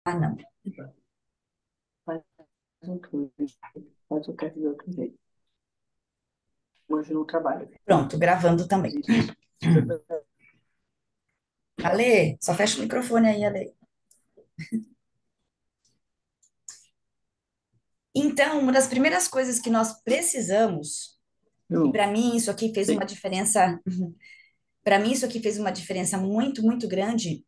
Ah, não. Faz outro, faz o que de outro jeito. Hoje no trabalho. Pronto, gravando também. Ale, só fecha o microfone aí, Ale. Então, uma das primeiras coisas que nós precisamos, e Eu para mim isso aqui fez uma sei. diferença, para mim isso aqui fez uma diferença muito, muito grande,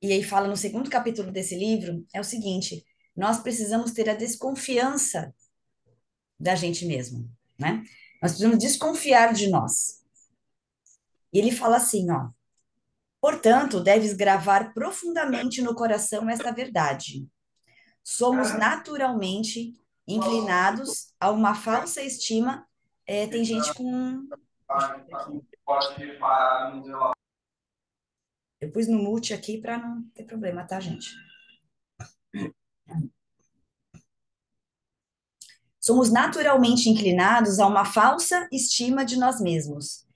e aí fala no segundo capítulo desse livro, é o seguinte: nós precisamos ter a desconfiança da gente mesmo, né? Nós precisamos desconfiar de nós. E ele fala assim, ó: portanto, deves gravar profundamente no coração esta verdade. Somos naturalmente inclinados a uma falsa estima. É, tem gente com. Deixa eu ver aqui. Eu pus no mute aqui para não ter problema, tá, gente? Somos naturalmente inclinados a uma falsa estima de nós mesmos.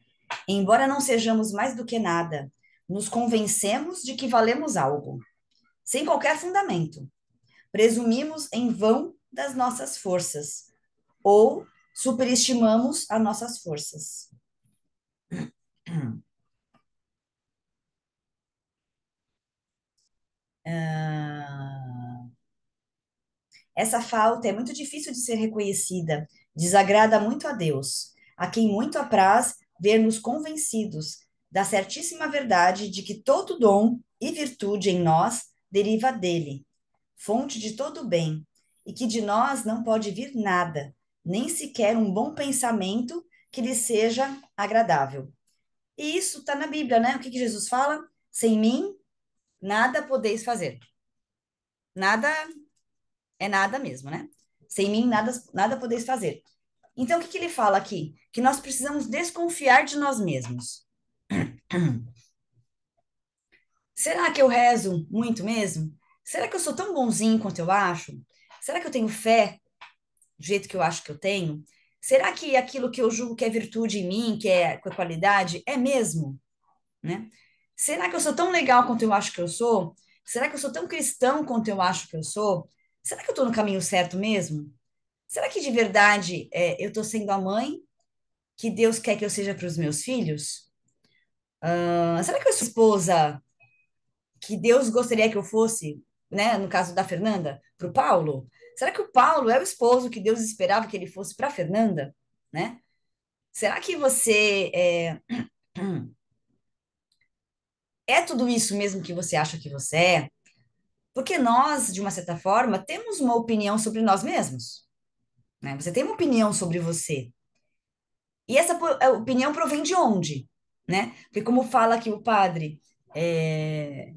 Embora não sejamos mais do que nada, nos convencemos de que valemos algo, sem qualquer fundamento. Presumimos em vão das nossas forças, ou superestimamos as nossas forças. Ah, essa falta é muito difícil de ser reconhecida, desagrada muito a Deus, a quem muito apraz ver-nos convencidos da certíssima verdade de que todo dom e virtude em nós deriva dele, fonte de todo bem, e que de nós não pode vir nada, nem sequer um bom pensamento que lhe seja agradável. E isso está na Bíblia, né? O que que Jesus fala? Sem mim, nada podeis fazer. Nada é nada mesmo, né? Sem mim, nada podeis fazer. Então, o que que ele fala aqui? Que nós precisamos desconfiar de nós mesmos. Será que eu rezo muito mesmo? Será que eu sou tão bonzinho quanto eu acho? Será que eu tenho fé do jeito que eu acho que eu tenho? Será que aquilo que eu julgo que é virtude em mim, que é qualidade, é mesmo, né? Será que eu sou tão legal quanto eu acho que eu sou? Será que eu sou tão cristão quanto eu acho que eu sou? Será que eu estou no caminho certo mesmo? Será que de verdade eu estou sendo a mãe que Deus quer que eu seja para os meus filhos? Será que eu sou a esposa que Deus gostaria que eu fosse, né? No caso da Fernanda, para o Paulo? Será que o Paulo é o esposo que Deus esperava que ele fosse para a Fernanda, né? Será que você é tudo isso mesmo que você acha que você é? Porque nós, de uma certa forma, temos uma opinião sobre nós mesmos, né? Você tem uma opinião sobre você. E essa opinião provém de onde, né? Porque como fala aqui o padre, é,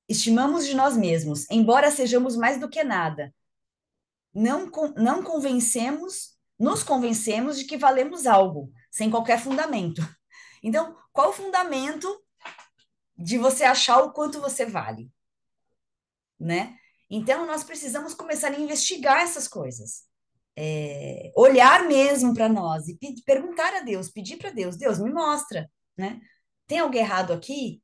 estimamos de nós mesmos, embora sejamos mais do que nada, não convencemos, nos convencemos de que valemos algo, sem qualquer fundamento. Então, qual o fundamento de você achar o quanto você vale, né? Então, nós precisamos começar a investigar essas coisas. Olhar mesmo para nós e perguntar a Deus, pedir para Deus, Deus, me mostra, né? Tem algo errado aqui?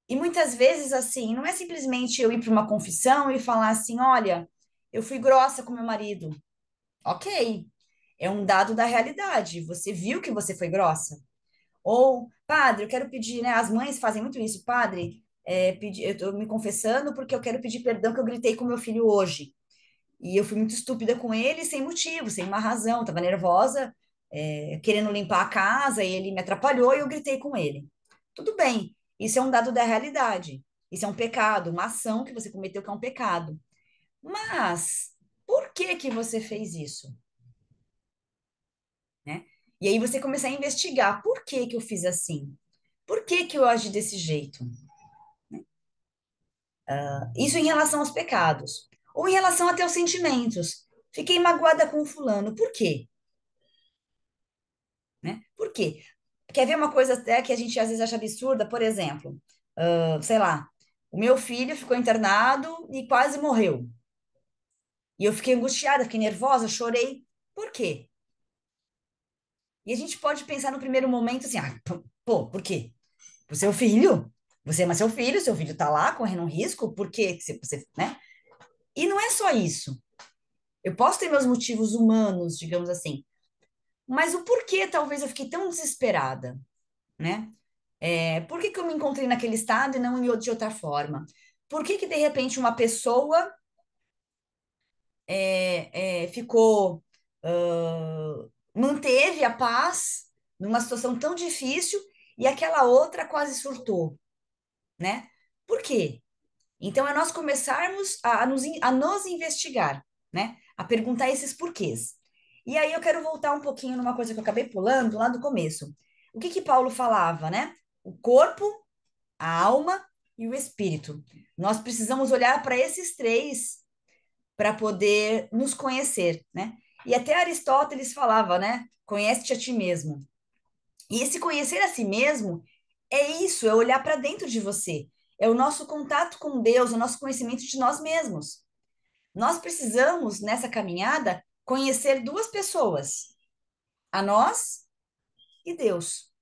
E muitas vezes, assim, não é simplesmente eu ir para uma confissão e falar assim: olha, eu fui grossa com meu marido. Ok, é um dado da realidade. Você viu que você foi grossa? Ou, padre, eu quero pedir, né? As mães fazem muito isso, padre. Eu estou me confessando porque eu quero pedir perdão que eu gritei com meu filho hoje. E eu fui muito estúpida com ele, sem motivo, sem uma razão. Estava nervosa, querendo limpar a casa, e ele me atrapalhou e eu gritei com ele. Tudo bem, isso é um dado da realidade. Isso é um pecado, uma ação que você cometeu que é um pecado. Mas por que que você fez isso, né? E aí você começar a investigar, por que que eu fiz assim? Por que que eu agi desse jeito? Isso em relação aos pecados. Ou em relação até aos sentimentos. Fiquei magoada com o fulano. Por quê? Né? Por quê? Quer ver uma coisa até que a gente às vezes acha absurda? Por exemplo, sei lá, o meu filho ficou internado e quase morreu. E eu fiquei angustiada, fiquei nervosa, chorei. Por quê? E a gente pode pensar no primeiro momento assim, ah, pô, por quê? Você é o filho, você ama seu filho tá lá correndo um risco, por que você, né? E não é só isso. Eu posso ter meus motivos humanos, digamos assim, mas o porquê talvez eu fiquei tão desesperada, né? Por que que eu me encontrei naquele estado e não de outra forma? Por que que de repente uma pessoa ficou, manteve a paz numa situação tão difícil e aquela outra quase surtou, né? Por quê? Então é nós começarmos a nos investigar, né? A perguntar esses porquês. E aí eu quero voltar um pouquinho numa coisa que eu acabei pulando lá do começo. O que que Paulo falava, né? O corpo, a alma e o espírito. Nós precisamos olhar para esses três para poder nos conhecer, né? E até Aristóteles falava, né? Conhece-te a ti mesmo. E esse conhecer a si mesmo é isso, é olhar para dentro de você. É o nosso contato com Deus, o nosso conhecimento de nós mesmos. Nós precisamos, nessa caminhada, conhecer duas pessoas, a nós e Deus,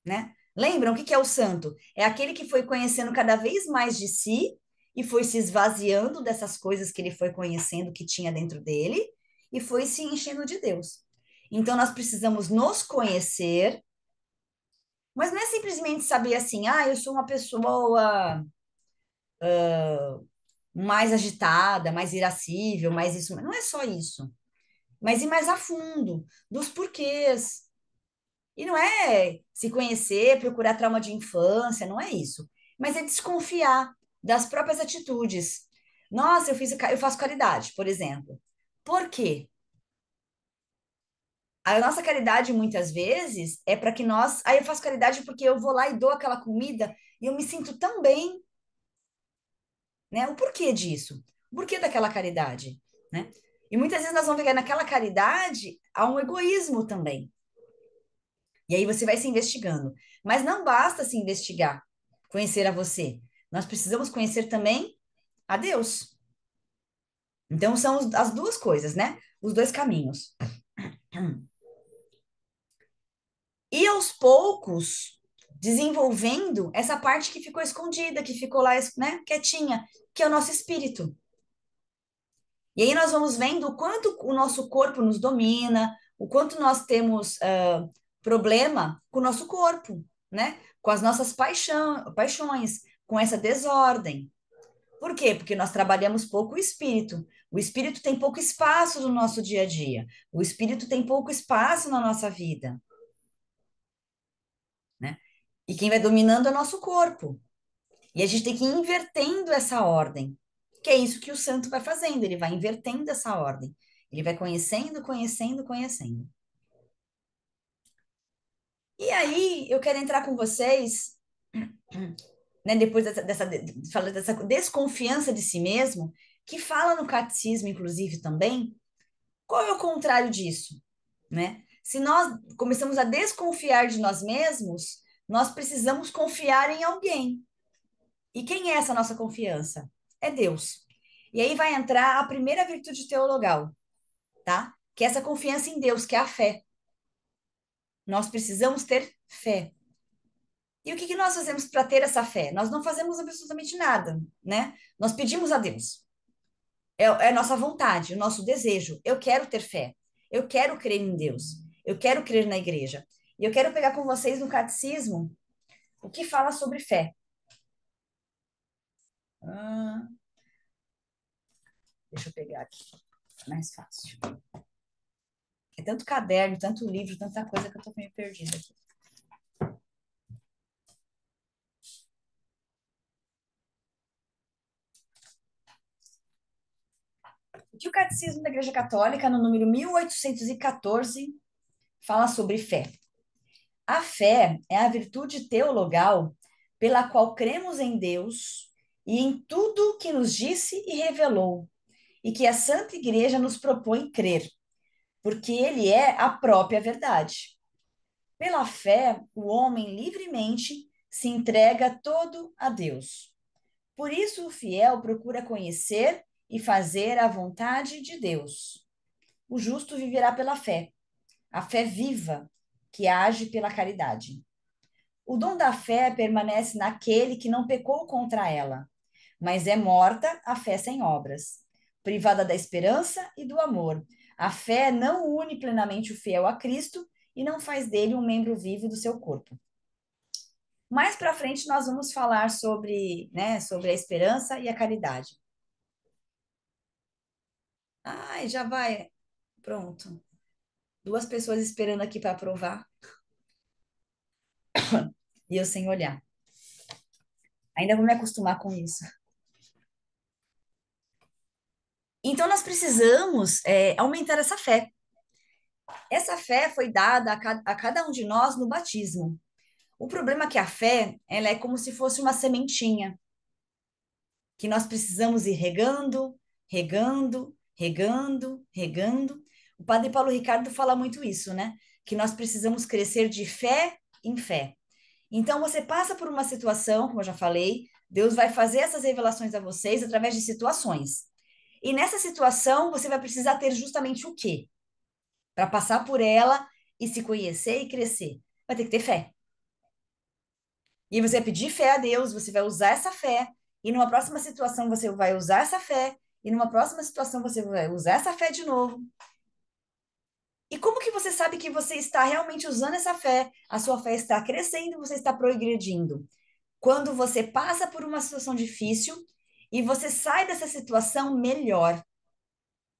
né? Lembram o que que é o santo? É aquele que foi conhecendo cada vez mais de si e foi se esvaziando dessas coisas que ele foi conhecendo que tinha dentro dele e foi se enchendo de Deus. Então nós precisamos nos conhecer, mas não é simplesmente saber assim, ah, eu sou uma pessoa mais agitada, mais irascível, mais isso. Não é só isso. Mas ir mais a fundo dos porquês. E não é se conhecer, procurar trauma de infância, não é isso. Mas é desconfiar das próprias atitudes. Nossa, eu faço caridade, por exemplo. Por quê? A nossa caridade, muitas vezes, é para que nós. Aí eu faço caridade porque eu vou lá e dou aquela comida e eu me sinto tão bem, né? O porquê disso? O porquê daquela caridade, né? E muitas vezes nós vamos ver naquela caridade há um egoísmo também. E aí você vai se investigando. Mas não basta se investigar, conhecer a você. Nós precisamos conhecer também a Deus. Então são as duas coisas, né? Os dois caminhos. E aos poucos, desenvolvendo essa parte que ficou escondida, que ficou lá, né, quietinha, que é o nosso espírito. E aí nós vamos vendo o quanto o nosso corpo nos domina, o quanto nós temos problema com o nosso corpo, né? Com as nossas paixões, com essa desordem. Por quê? Porque nós trabalhamos pouco o espírito. O espírito tem pouco espaço no nosso dia a dia. O espírito tem pouco espaço na nossa vida, né? E quem vai dominando é o nosso corpo. E a gente tem que ir invertendo essa ordem, que é isso que o santo vai fazendo, ele vai invertendo essa ordem. Ele vai conhecendo, conhecendo, conhecendo. E aí, eu quero entrar com vocês, né, depois fala dessa desconfiança de si mesmo, que fala no catecismo, inclusive, também, qual é o contrário disso, né? Se nós começamos a desconfiar de nós mesmos, nós precisamos confiar em alguém. E quem é essa nossa confiança? É Deus. E aí vai entrar a primeira virtude teologal, tá? Que é essa confiança em Deus, que é a fé. Nós precisamos ter fé. E o que que nós fazemos para ter essa fé? Nós não fazemos absolutamente nada, né? Nós pedimos a Deus. É a nossa vontade, o nosso desejo. Eu quero ter fé. Eu quero crer em Deus. Eu quero crer na igreja. E eu quero pegar com vocês no catecismo o que fala sobre fé. Ah, deixa eu pegar aqui, mais fácil. É tanto caderno, tanto livro, tanta coisa que eu tô meio perdida aqui. O que o Catecismo da Igreja Católica, no número 1814, fala sobre fé? A fé é a virtude teologal pela qual cremos em Deus e em tudo que nos disse e revelou, e que a Santa Igreja nos propõe crer, porque ele é a própria verdade. Pela fé, o homem livremente se entrega todo a Deus. Por isso, o fiel procura conhecer e fazer a vontade de Deus. O justo viverá pela fé, a fé viva, que age pela caridade. O dom da fé permanece naquele que não pecou contra ela, mas é morta a fé sem obras, privada da esperança e do amor. A fé não une plenamente o fiel a Cristo e não faz dele um membro vivo do seu corpo. Mais para frente nós vamos falar sobre, né, sobre a esperança e a caridade. Ai, já vai. Pronto. Duas pessoas esperando aqui para aprovar e eu sem olhar. Ainda vou me acostumar com isso. Então, nós precisamos aumentar essa fé. Essa fé foi dada a cada um de nós no batismo. O problema é que a fé, ela é como se fosse uma sementinha, que nós precisamos ir regando, regando, regando, regando. O padre Paulo Ricardo fala muito isso, né? Que nós precisamos crescer de fé em fé. Então, você passa por uma situação, como eu já falei, Deus vai fazer essas revelações a vocês através de situações. E nessa situação, você vai precisar ter justamente o quê? Para passar por ela e se conhecer e crescer. Vai ter que ter fé. E você vai pedir fé a Deus, você vai usar essa fé, e numa próxima situação você vai usar essa fé, e numa próxima situação você vai usar essa fé de novo. E como que você sabe que você está realmente usando essa fé? A sua fé está crescendo, você está progredindo. Quando você passa por uma situação difícil e você sai dessa situação melhor,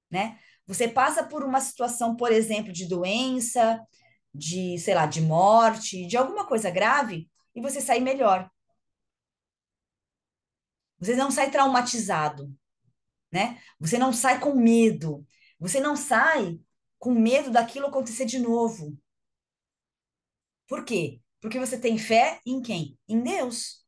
né? Você passa por uma situação, por exemplo, de doença, de, sei lá, de morte, de alguma coisa grave, e você sai melhor. Você não sai traumatizado, né? Você não sai com medo. Você não sai com medo daquilo acontecer de novo. Por quê? Porque você tem fé em quem? Em Deus,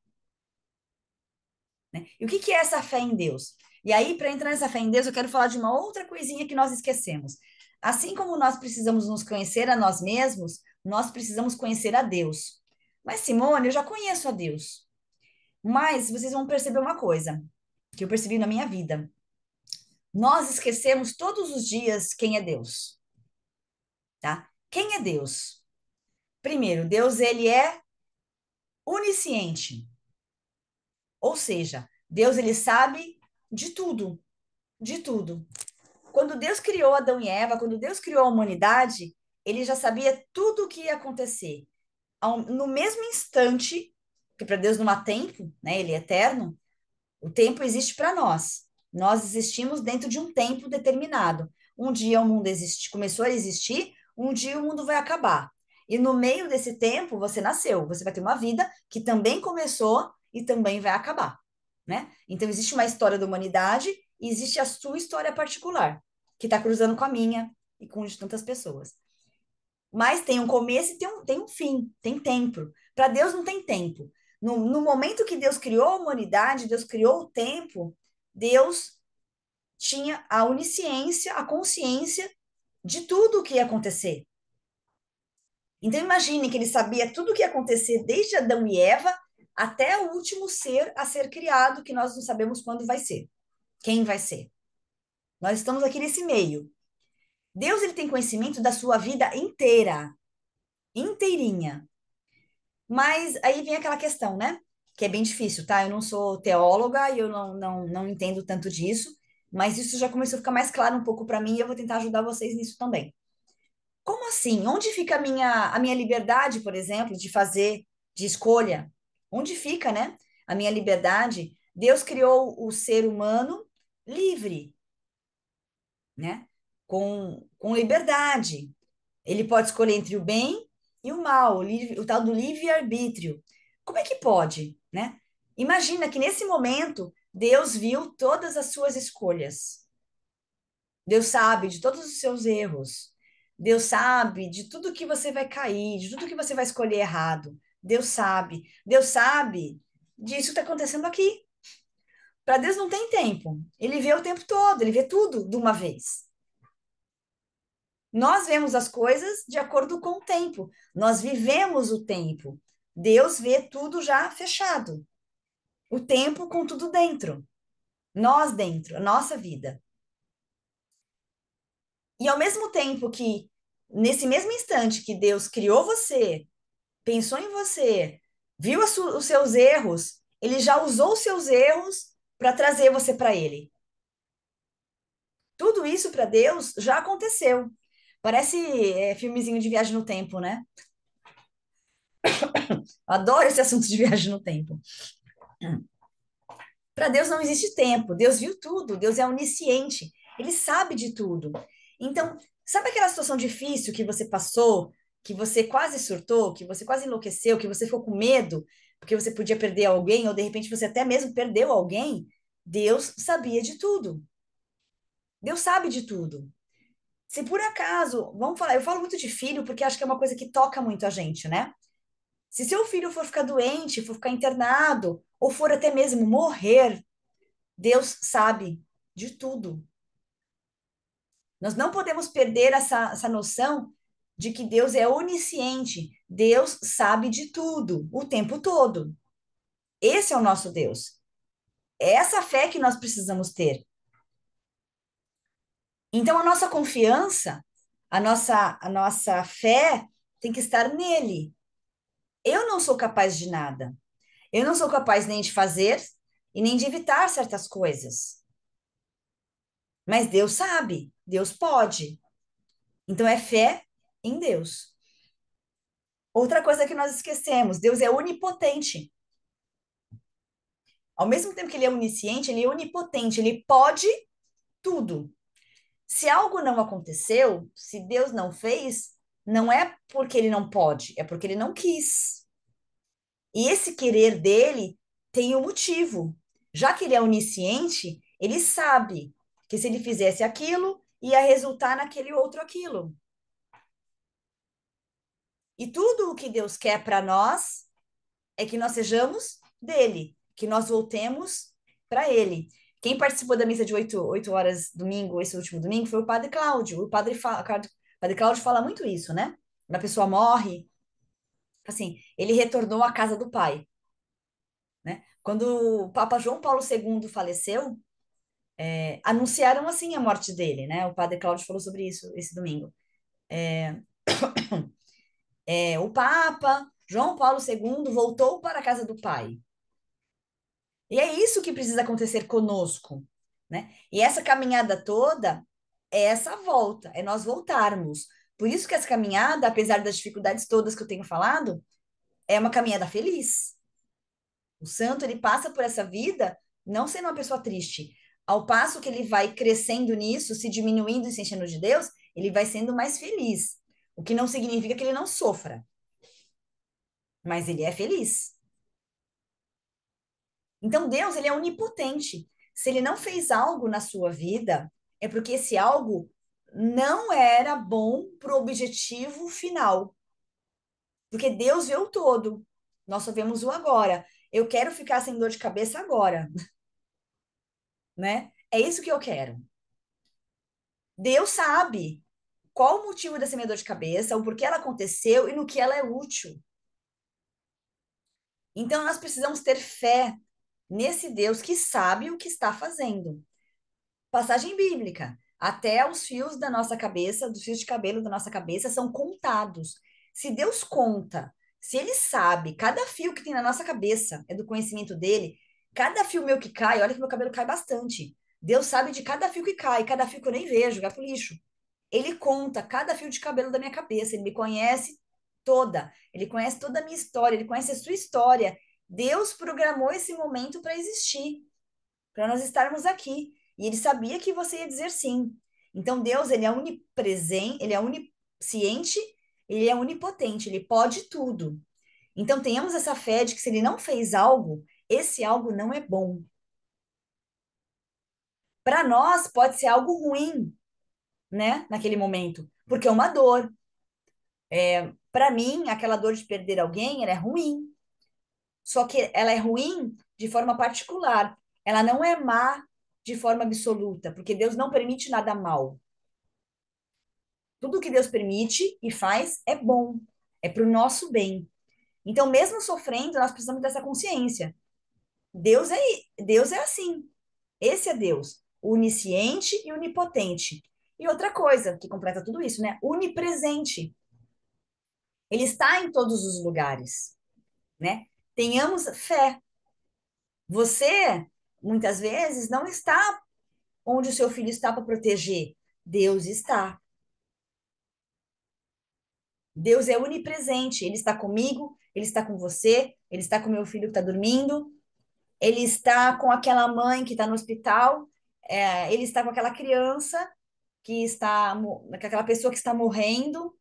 né? E o que que é essa fé em Deus? E aí, para entrar nessa fé em Deus, eu quero falar de uma outra coisinha que nós esquecemos. Assim como nós precisamos nos conhecer a nós mesmos, nós precisamos conhecer a Deus. Mas, Simone, eu já conheço a Deus. Mas vocês vão perceber uma coisa que eu percebi na minha vida. Nós esquecemos todos os dias quem é Deus, tá? Quem é Deus? Primeiro, Deus, ele é onisciente. Ou seja, Deus, ele sabe de tudo, de tudo. Quando Deus criou Adão e Eva, quando Deus criou a humanidade, ele já sabia tudo o que ia acontecer. No mesmo instante, que para Deus não há tempo, né? Ele é eterno, o tempo existe para nós. Nós existimos dentro de um tempo determinado. Um dia o mundo começou a existir, um dia o mundo vai acabar. E no meio desse tempo você nasceu, você vai ter uma vida que também começou e também vai acabar, né? Então existe uma história da humanidade e existe a sua história particular, que está cruzando com a minha e com de tantas pessoas. Mas tem um começo e tem um fim, tem tempo. Para Deus não tem tempo. No momento que Deus criou a humanidade, Deus criou o tempo, Deus tinha a onisciência, a consciência de tudo o que ia acontecer. Então imagine que ele sabia tudo o que ia acontecer desde Adão e Eva até o último ser a ser criado, que nós não sabemos quando vai ser, quem vai ser. Nós estamos aqui nesse meio. Deus ele tem conhecimento da sua vida inteira, inteirinha. Mas aí vem aquela questão, né? Que é bem difícil, tá? Eu não sou teóloga e eu não entendo tanto disso, mas isso já começou a ficar mais claro um pouco para mim e eu vou tentar ajudar vocês nisso também. Como assim? Onde fica a minha liberdade, por exemplo, de fazer, de escolha? Onde fica, né? A minha liberdade? Deus criou o ser humano livre, né? Com liberdade. Ele pode escolher entre o bem e o mal, o tal do livre-arbítrio. Como é que pode, né? Imagina que nesse momento Deus viu todas as suas escolhas. Deus sabe de todos os seus erros. Deus sabe de tudo que você vai cair, de tudo que você vai escolher errado. Deus sabe. Deus sabe disso que está acontecendo aqui. Para Deus não tem tempo. Ele vê o tempo todo, ele vê tudo de uma vez. Nós vemos as coisas de acordo com o tempo. Nós vivemos o tempo. Deus vê tudo já fechado. O tempo com tudo dentro. Nós dentro, a nossa vida. E ao mesmo tempo que, nesse mesmo instante que Deus criou você, pensou em você, viu os seus erros, ele já usou os seus erros para trazer você para ele. Tudo isso para Deus já aconteceu. Parece filmezinho de viagem no tempo, né? Adoro esse assunto de viagem no tempo. Para Deus não existe tempo. Deus viu tudo. Deus é onisciente. Ele sabe de tudo. Então, sabe aquela situação difícil que você passou, que você quase surtou, que você quase enlouqueceu, que você ficou com medo, porque você podia perder alguém, ou de repente você até mesmo perdeu alguém? Deus sabia de tudo. Deus sabe de tudo. Se por acaso, vamos falar, eu falo muito de filho porque acho que é uma coisa que toca muito a gente, né? Se seu filho for ficar doente, for ficar internado, ou for até mesmo morrer, Deus sabe de tudo. Nós não podemos perder essa noção de que Deus é onisciente. Deus sabe de tudo, o tempo todo. Esse é o nosso Deus. É essa fé que nós precisamos ter. Então, a nossa confiança, a nossa fé tem que estar nele. Eu não sou capaz de nada. Eu não sou capaz nem de fazer e nem de evitar certas coisas. Mas Deus sabe, Deus pode. Então, é fé em Deus. Outra coisa que nós esquecemos, Deus é onipotente. Ao mesmo tempo que ele é onisciente, ele é onipotente, ele pode tudo. Se algo não aconteceu, se Deus não fez, não é porque ele não pode, é porque ele não quis. E esse querer dele tem um motivo. Já que ele é onisciente, ele sabe que se ele fizesse aquilo, ia resultar naquele outro aquilo. E tudo o que Deus quer para nós é que nós sejamos dele, que nós voltemos para ele. Quem participou da missa de 8 horas domingo, esse último domingo, foi o padre Cláudio. O padre Cláudio fala muito isso, né? Quando a pessoa morre, assim, ele retornou à casa do pai, né? Quando o Papa João Paulo II faleceu, anunciaram assim a morte dele, né? O padre Cláudio falou sobre isso esse domingo. O Papa João Paulo II voltou para a casa do pai. E é isso que precisa acontecer conosco, né? E essa caminhada toda é essa volta, é nós voltarmos. Por isso que essa caminhada, apesar das dificuldades todas que eu tenho falado, é uma caminhada feliz. O santo, ele passa por essa vida não sendo uma pessoa triste. Ao passo que ele vai crescendo nisso, se diminuindo e se enchendo de Deus, ele vai sendo mais feliz. O que não significa que ele não sofra, mas ele é feliz. Então, Deus, ele é onipotente. Se ele não fez algo na sua vida, é porque esse algo não era bom para o objetivo final. Porque Deus vê o todo. Nós só vemos o agora. Eu quero ficar sem dor de cabeça agora, né? É isso que eu quero. Deus sabe qual o motivo dessa minha dor de cabeça, o porquê ela aconteceu e no que ela é útil. Então, nós precisamos ter fé nesse Deus que sabe o que está fazendo. Passagem bíblica. Até os fios da nossa cabeça, dos fios de cabelo da nossa cabeça, são contados. Se Deus conta, se Ele sabe, cada fio que tem na nossa cabeça é do conhecimento dele, cada fio meu que cai, olha que meu cabelo cai bastante. Deus sabe de cada fio que cai, cada fio que eu nem vejo, vai pro lixo. Ele conta cada fio de cabelo da minha cabeça, ele me conhece toda, ele conhece toda a minha história, ele conhece a sua história. Deus programou esse momento para existir, para nós estarmos aqui. E ele sabia que você ia dizer sim. Então, Deus, ele é onipresente, ele é onisciente, ele é onipotente, ele pode tudo. Então, tenhamos essa fé de que se ele não fez algo, esse algo não é bom. Para nós, pode ser algo ruim, né, naquele momento, porque é uma dor. Para mim, aquela dor de perder alguém, ela é ruim. Só que ela é ruim de forma particular. Ela não é má de forma absoluta, porque Deus não permite nada mal. Tudo que Deus permite e faz é bom, é para o nosso bem. Então, mesmo sofrendo, nós precisamos dessa consciência. Deus é, Deus é assim. Esse é Deus, onisciente e onipotente. E outra coisa que completa tudo isso, né? Onipresente. Ele está em todos os lugares, né? Tenhamos fé. Você, muitas vezes, não está onde o seu filho está para proteger. Deus está. Deus é onipresente. Ele está comigo, ele está com você, ele está com meu filho que está dormindo, ele está com aquela mãe que está no hospital, ele está com aquela criança que está, com aquela pessoa que está morrendo,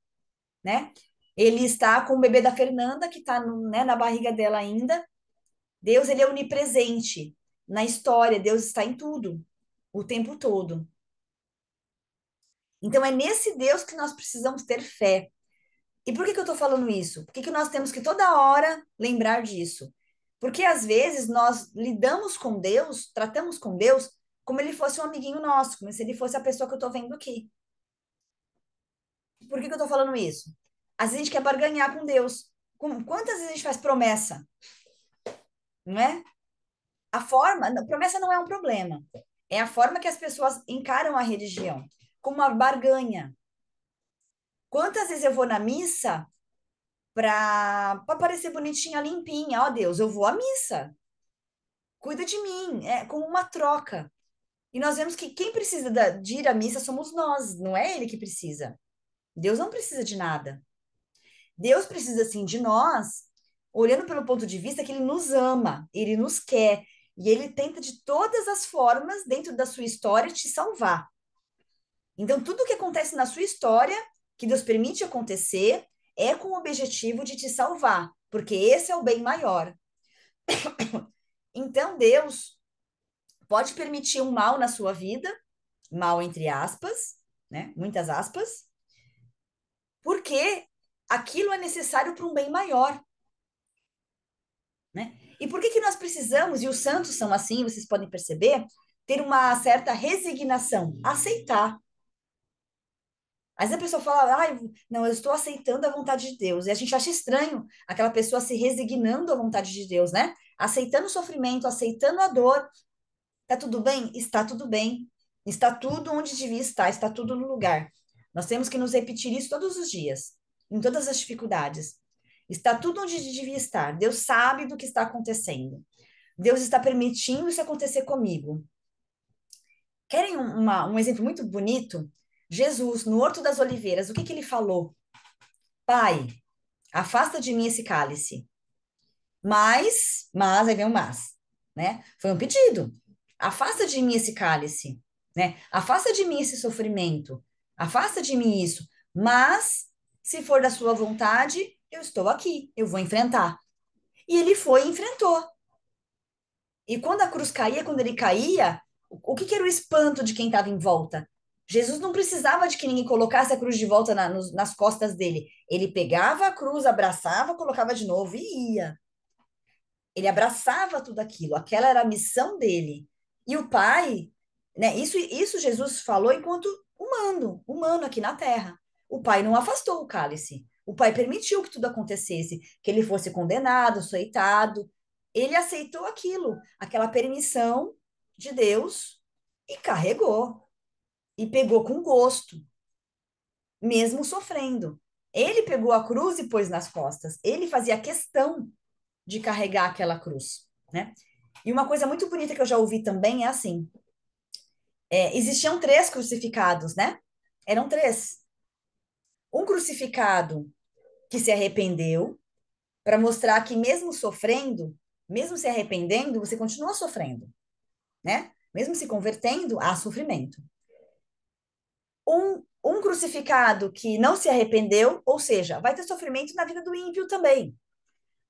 né? Ele está com o bebê da Fernanda que está, né, na barriga dela ainda. Deus, ele é onipresente na história. Deus está em tudo, o tempo todo. Então é nesse Deus que nós precisamos ter fé. E por que que eu estou falando isso? Por que que nós temos que toda hora lembrar disso? Porque às vezes nós lidamos com Deus, tratamos com Deus como ele fosse um amiguinho nosso, como se ele fosse a pessoa que eu estou vendo aqui. Por que que eu estou falando isso? Às vezes a gente quer barganhar com Deus. Quantas vezes a gente faz promessa, não é? A forma, promessa não é um problema. É a forma que as pessoas encaram a religião, como uma barganha. Quantas vezes eu vou na missa para parecer bonitinha, limpinha? Ó Deus, eu vou à missa. Cuida de mim, é como uma troca. E nós vemos que quem precisa de ir à missa somos nós, não é ele que precisa. Deus não precisa de nada. Deus precisa, sim, de nós, olhando pelo ponto de vista que ele nos ama, ele nos quer, e ele tenta de todas as formas, dentro da sua história, te salvar. Então, tudo que acontece na sua história, que Deus permite acontecer, é com o objetivo de te salvar, porque esse é o bem maior. Então, Deus pode permitir um mal na sua vida, mal entre aspas, né? Muitas aspas, porque aquilo é necessário para um bem maior, né? E por que que nós precisamos, e os santos são assim, vocês podem perceber, ter uma certa resignação, aceitar. Às vezes a pessoa fala, ai, não, eu estou aceitando a vontade de Deus. E a gente acha estranho aquela pessoa se resignando à vontade de Deus, né? Aceitando o sofrimento, aceitando a dor. Tá tudo bem? Está tudo bem. Está tudo onde devia estar, está tudo no lugar. Nós temos que nos repetir isso todos os dias, em todas as dificuldades. Está tudo onde devia estar. Deus sabe do que está acontecendo. Deus está permitindo isso acontecer comigo. Querem um exemplo muito bonito? Jesus, no Horto das Oliveiras, o que que ele falou? Pai, afasta de mim esse cálice. Aí vem o mas, né? Foi um pedido. Afasta de mim esse cálice, né? Afasta de mim esse sofrimento. Afasta de mim isso. Mas, se for da sua vontade, eu estou aqui, eu vou enfrentar. E ele foi e enfrentou. E quando a cruz caía, quando ele caía, o que que era o espanto de quem estava em volta? Jesus não precisava de que ninguém colocasse a cruz de volta nas costas dele. Ele pegava a cruz, abraçava, colocava de novo e ia. Ele abraçava tudo aquilo, aquela era a missão dele. E o Pai, né? Isso Jesus falou enquanto humano aqui na Terra. O Pai não afastou o cálice. O Pai permitiu que tudo acontecesse, que ele fosse condenado, açoitado. Ele aceitou aquilo, aquela permissão de Deus e carregou. E pegou com gosto, mesmo sofrendo. Ele pegou a cruz e pôs nas costas. Ele fazia questão de carregar aquela cruz, né? E uma coisa muito bonita que eu já ouvi também é assim: existiam três crucificados, né? Eram três. Um crucificado que se arrependeu, para mostrar que mesmo sofrendo, mesmo se arrependendo, você continua sofrendo, né? Mesmo se convertendo, há sofrimento. Um crucificado que não se arrependeu, ou seja, vai ter sofrimento na vida do ímpio também.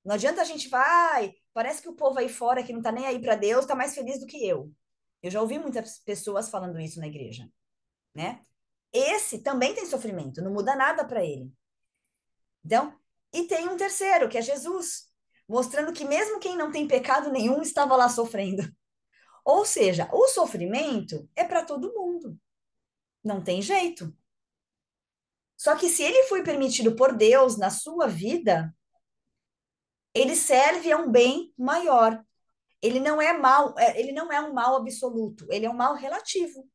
Não adianta a gente vai, parece que o povo aí fora que não tá nem aí para Deus tá mais feliz do que eu. Eu já ouvi muitas pessoas falando isso na igreja, né? Esse também tem sofrimento, não muda nada para ele. Então, e tem um terceiro, que é Jesus, mostrando que mesmo quem não tem pecado nenhum estava lá sofrendo. Ou seja, o sofrimento é para todo mundo. Não tem jeito. Só que se ele foi permitido por Deus na sua vida, ele serve a um bem maior. Ele não é mal, ele não é um mal absoluto, ele é um mal relativo.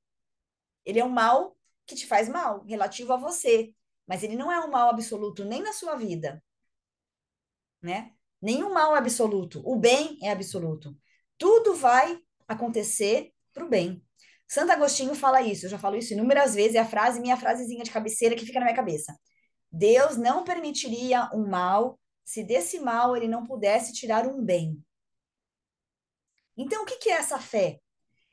Ele é um mal que te faz mal, relativo a você, mas ele não é um mal absoluto nem na sua vida, né? Nenhum mal é absoluto. O bem é absoluto. Tudo vai acontecer para o bem. Santo Agostinho fala isso, eu já falo isso inúmeras vezes, é a frase, minha frasezinha de cabeceira que fica na minha cabeça. Deus não permitiria um mal se desse mal ele não pudesse tirar um bem. Então, o que que é essa fé?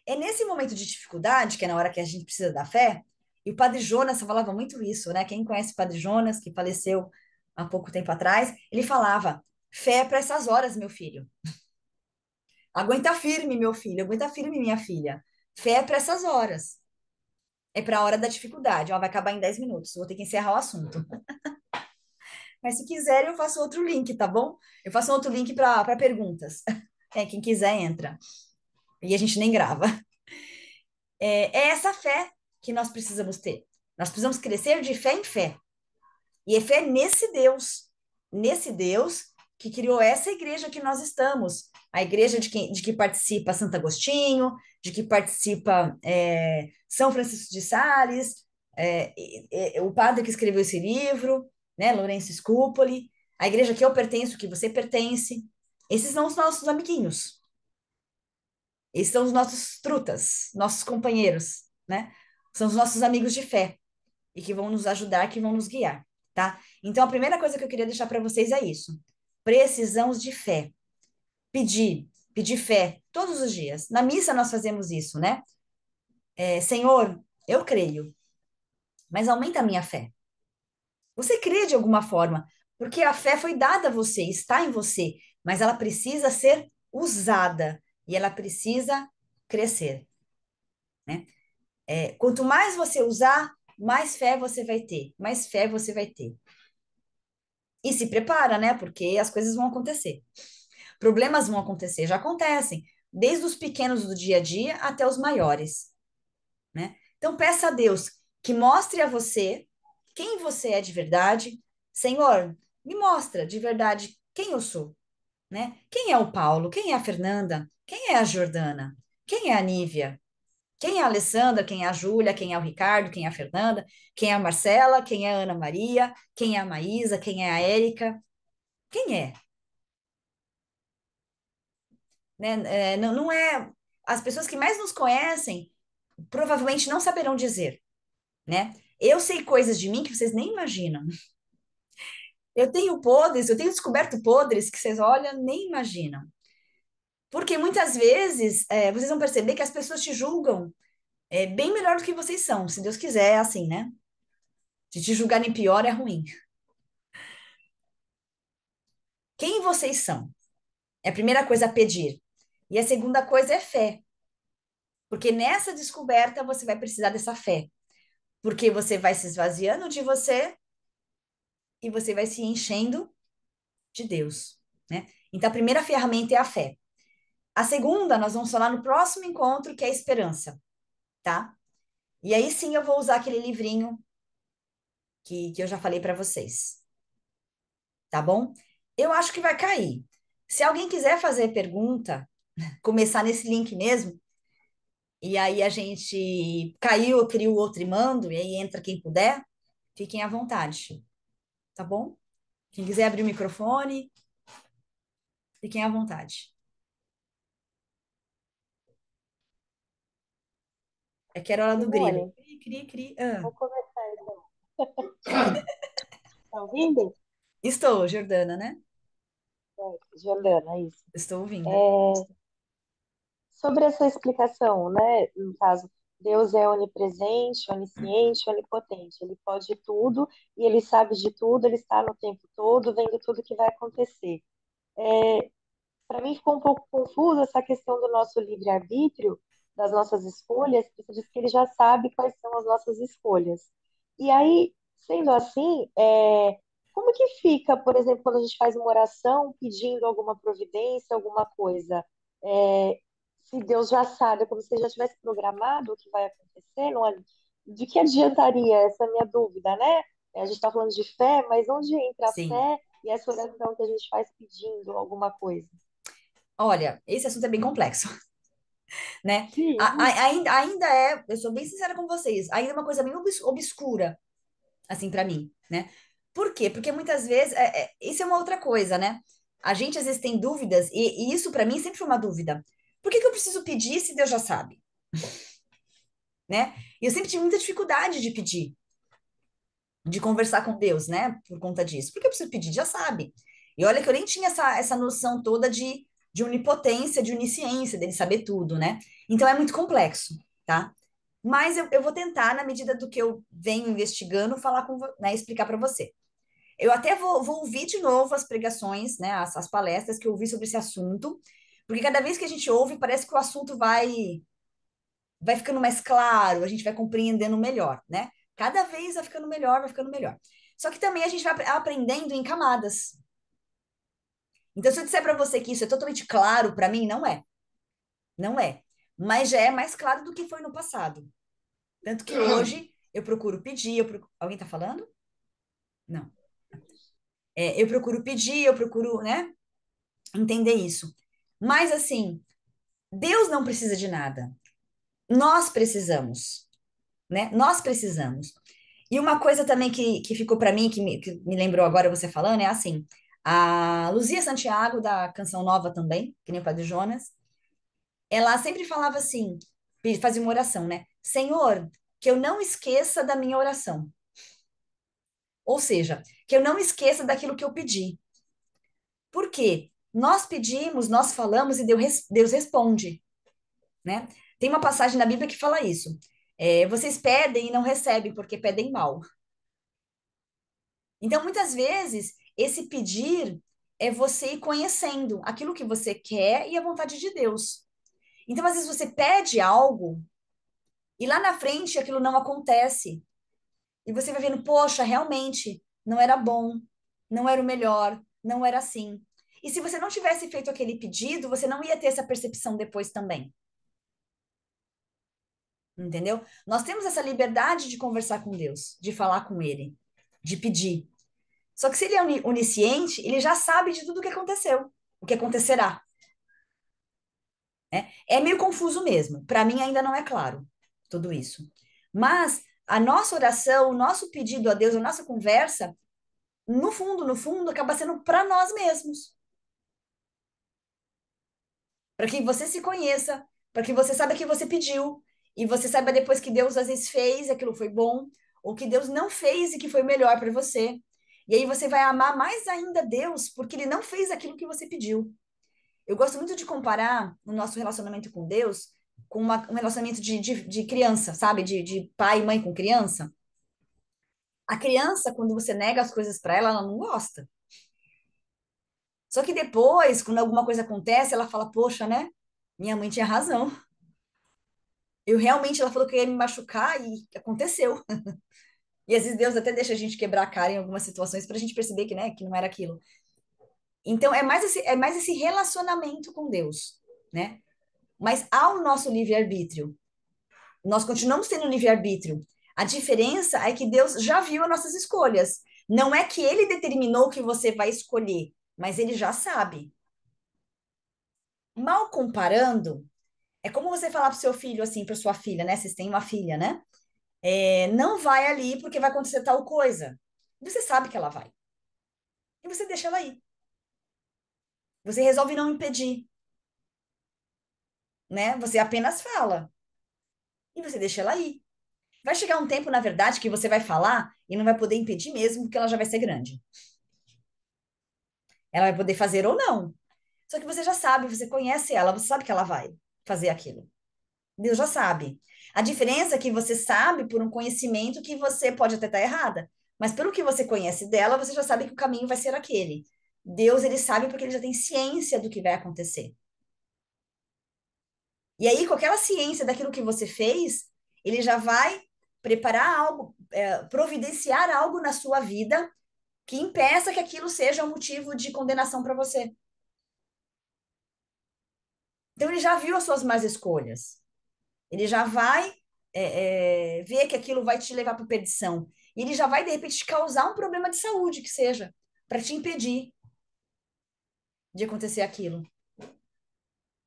É nesse momento de dificuldade, que é na hora que a gente precisa da fé, e o Padre Jonas falava muito isso, né? Quem conhece o Padre Jonas, que faleceu há pouco tempo atrás, ele falava: fé para essas horas, meu filho. Aguenta firme, meu filho, aguenta firme, minha filha. Fé para essas horas. É para a hora da dificuldade. Ó, vai acabar em 10 minutos, vou ter que encerrar o assunto. Mas se quiserem, eu faço outro link, tá bom? Eu faço outro link para perguntas. É, quem quiser entra. E a gente nem grava. É essa fé que nós precisamos ter. Nós precisamos crescer de fé em fé. E é fé nesse Deus que criou essa igreja que nós estamos. A igreja de que participa Santo Agostinho, de que participa São Francisco de Sales, o padre que escreveu esse livro, né, Lourenço Scupoli, a igreja que eu pertenço, que você pertence. Esses são os nossos amiguinhos. Esses são os nossos trutas, nossos companheiros, né? São os nossos amigos de fé e que vão nos ajudar, que vão nos guiar, tá? Então, a primeira coisa que eu queria deixar para vocês é isso. Precisamos de fé. Pedir fé todos os dias. Na missa nós fazemos isso, né? Senhor, eu creio, mas aumenta a minha fé. Você crê de alguma forma, porque a fé foi dada a você, está em você, mas ela precisa ser usada e ela precisa crescer, né? Quanto mais você usar, mais fé você vai ter, mais fé você vai ter. E se prepara, né? Porque as coisas vão acontecer. Problemas vão acontecer, já acontecem, desde os pequenos do dia a dia até os maiores, né? Então peça a Deus que mostre a você quem você é de verdade. Senhor, me mostra de verdade quem eu sou, né? Quem é o Paulo? Quem é a Fernanda? Quem é a Jordana? Quem é a Nívia? Quem é a Alessandra? Quem é a Júlia? Quem é o Ricardo? Quem é a Fernanda? Quem é a Marcela? Quem é a Ana Maria? Quem é a Maísa? Quem é a Érica? Quem é? Né? Não, não é. As pessoas que mais nos conhecem provavelmente não saberão dizer, né? Eu sei coisas de mim que vocês nem imaginam. Eu tenho podres, eu tenho descoberto podres que vocês, olha, nem imaginam. Porque muitas vezes vocês vão perceber que as pessoas te julgam bem melhor do que vocês são, se Deus quiser, é assim, né? Se te julgarem pior é ruim. Quem vocês são? É a primeira coisa a pedir. E a segunda coisa é fé. Porque nessa descoberta você vai precisar dessa fé. Porque você vai se esvaziando de você e você vai se enchendo de Deus, né? Então a primeira ferramenta é a fé. A segunda, nós vamos falar no próximo encontro, que é a esperança, tá? E aí sim eu vou usar aquele livrinho que eu já falei para vocês, tá bom? Eu acho que vai cair. Se alguém quiser fazer pergunta, começar nesse link mesmo, e aí a gente caiu, eu crio outro e mando, e aí entra quem puder, fiquem à vontade, tá bom? Quem quiser abrir o microfone, fiquem à vontade. É que era hora do grilo. Simone, Cri, cri, cri. Ah, vou começar então. Tá ouvindo? estou, Jordana, né? Juliana, isso. Estou ouvindo. É, sobre essa explicação, né? No caso, Deus é onipresente, onisciente, onipotente. Ele pode tudo e ele sabe de tudo, ele está no tempo todo, vendo tudo que vai acontecer. Para mim ficou um pouco confuso essa questão do nosso livre-arbítrio, das nossas escolhas, porque você diz que ele já sabe quais são as nossas escolhas. E aí, sendo assim, como que fica, por exemplo, quando a gente faz uma oração pedindo alguma providência, alguma coisa? É, se Deus já sabe, é como se ele já tivesse programado o que vai acontecer, não é? De que adiantaria? Essa é a minha dúvida, né? A gente está falando de fé, mas onde entra a Sim. fé e essa oração que a gente faz pedindo alguma coisa? Olha, esse assunto é bem complexo, né? Sim, Ainda é, eu sou bem sincera com vocês, ainda é uma coisa bem obscura, assim, para mim, né? Por quê? Porque muitas vezes, isso é uma outra coisa, né? A gente às vezes tem dúvidas, e isso para mim sempre foi uma dúvida. Por que que eu preciso pedir se Deus já sabe, né? E eu sempre tive muita dificuldade de pedir, de conversar com Deus, né? Por conta disso. Por que eu preciso pedir? Já sabe. E olha que eu nem tinha essa noção toda de onipotência, de onisciência, dele saber tudo, né? Então é muito complexo, tá? Mas eu vou tentar, na medida do que eu venho investigando, falar né, explicar para você. Eu até vou ouvir de novo as pregações, né, as palestras que eu ouvi sobre esse assunto, porque cada vez que a gente ouve, parece que o assunto vai ficando mais claro, a gente vai compreendendo melhor, né? Cada vez vai ficando melhor, vai ficando melhor. Só que também a gente vai aprendendo em camadas. Então, se eu disser para você que isso é totalmente claro para mim, não é. Não é. Mas já é mais claro do que foi no passado. Tanto que hoje eu procuro pedir, alguém está falando? Não. Eu procuro pedir, eu procuro, né, entender isso. Mas assim, Deus não precisa de nada. Nós precisamos, né? Nós precisamos. E uma coisa também que ficou para mim, que me lembrou agora você falando, é assim, a Luzia Santiago, da Canção Nova também, que nem o Padre Jonas, ela sempre falava assim, fazia uma oração, né? Senhor, que eu não esqueça da minha oração. Ou seja, que eu não esqueça daquilo que eu pedi. Por quê? Nós pedimos, nós falamos e Deus responde, né? Tem uma passagem na Bíblia que fala isso. Vocês pedem e não recebem porque pedem mal. Então, muitas vezes, esse pedir é você ir conhecendo aquilo que você quer e a vontade de Deus. Então, às vezes, você pede algo e lá na frente aquilo não acontece. E você vai vendo, poxa, realmente não era bom, não era o melhor, não era assim. E se você não tivesse feito aquele pedido, você não ia ter essa percepção depois também. Entendeu? Nós temos essa liberdade de conversar com Deus, de falar com Ele, de pedir. Só que se ele é onisciente, ele já sabe de tudo o que aconteceu, o que acontecerá, né? É meio confuso mesmo. Para mim ainda não é claro tudo isso. Mas a nossa oração, o nosso pedido a Deus, a nossa conversa, no fundo, acaba sendo para nós mesmos. Para que você se conheça, para que você saiba que você pediu, e você saiba depois que Deus às vezes fez, e aquilo foi bom, ou que Deus não fez e que foi melhor para você. E aí você vai amar mais ainda Deus, porque ele não fez aquilo que você pediu. Eu gosto muito de comparar o nosso relacionamento com Deus com um relacionamento de criança, sabe? De pai e mãe com criança. A criança, quando você nega as coisas para ela, ela não gosta. Só que depois, quando alguma coisa acontece, ela fala: Poxa, né? Minha mãe tinha razão. Eu realmente, ela falou que ia me machucar e aconteceu. E às vezes Deus até deixa a gente quebrar a cara em algumas situações para a gente perceber que, né, que não era aquilo. Então, é mais esse relacionamento com Deus, né? Mas ao nosso livre-arbítrio. Nós continuamos tendo livre-arbítrio. A diferença é que Deus já viu as nossas escolhas. Não é que ele determinou que você vai escolher, mas ele já sabe. Mal comparando, é como você falar para o seu filho assim, para sua filha, né? Vocês têm uma filha, né? Não vai ali porque vai acontecer tal coisa. Você sabe que ela vai. E você deixa ela ir. Você resolve não impedir, né? Você apenas fala. E você deixa ela ir. Vai chegar um tempo, na verdade, que você vai falar e não vai poder impedir mesmo, porque ela já vai ser grande. Ela vai poder fazer ou não. Só que você já sabe, você conhece ela, você sabe que ela vai fazer aquilo. Deus já sabe. A diferença é que você sabe por um conhecimento que você pode até estar errada, mas pelo que você conhece dela, você já sabe que o caminho vai ser aquele. Deus, ele sabe porque ele já tem ciência do que vai acontecer. E aí, com aquela ciência daquilo que você fez, ele já vai preparar algo, providenciar algo na sua vida que impeça que aquilo seja um motivo de condenação para você. Então, ele já viu as suas más escolhas. Ele já vai ver que aquilo vai te levar para perdição. E ele já vai, de repente, te causar um problema de saúde, que seja, para te impedir de acontecer aquilo.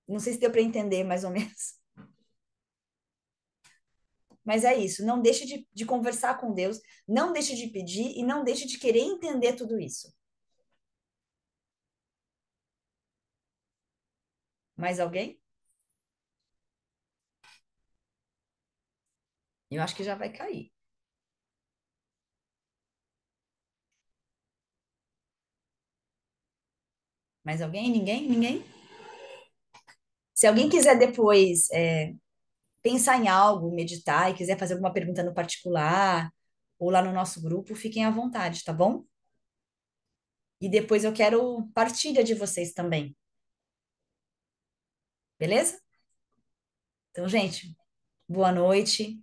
Não sei se deu para entender, mais ou menos. Mas é isso. Não deixe de conversar com Deus, não deixe de pedir e não deixe de querer entender tudo isso. Mais alguém? Eu acho que já vai cair. Mais alguém? Ninguém? Ninguém? Se alguém quiser depois pensar em algo, meditar e quiser fazer alguma pergunta no particular ou lá no nosso grupo, fiquem à vontade, tá bom? E depois eu quero partilha de vocês também, beleza? Então, gente, boa noite.